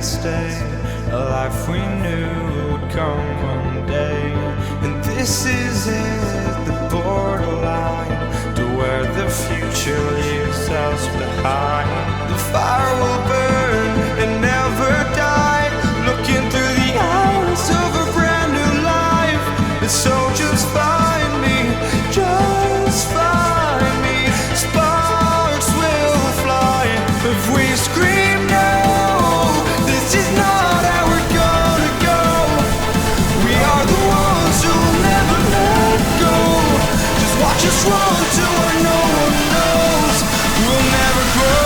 stay, a life we knew would come one day. And this is it, the borderline to where the future leaves us behind. The fire will burn and never die, looking through the eyes of a brand new life. And so just find me, just find me. Sparks will fly if we scream no. This is not how we're gonna go. We are the ones who will never let go. Just watch us run to where no one knows. We'll never grow.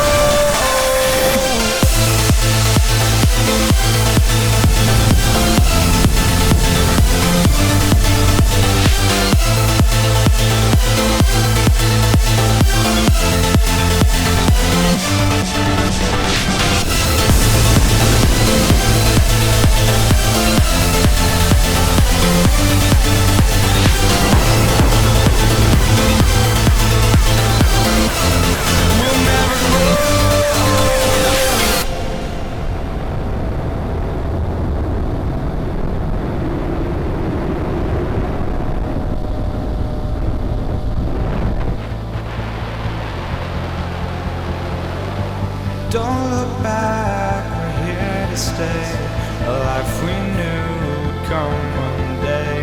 Don't look back, we're here to stay, a life we knew would come one day.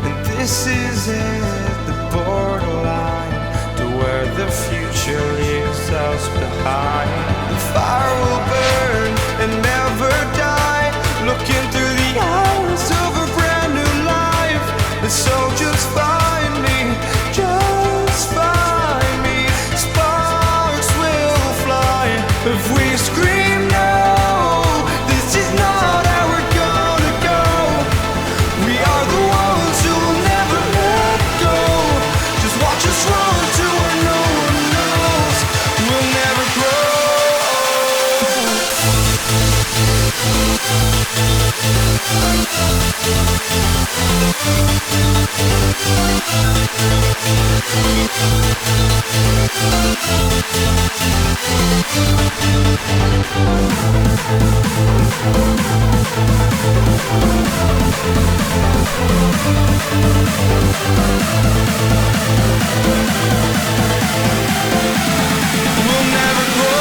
And this is it, the borderline to where the future leaves us behind. The fire will burn and never die, looking through the eyes of a brand new life. And so just find me, just find me. Sparks will fly if we scream no. This is not how we're gonna go. We are the ones who will never let go. Just watch us run to where no one knows. We'll never grow. We'll never grow.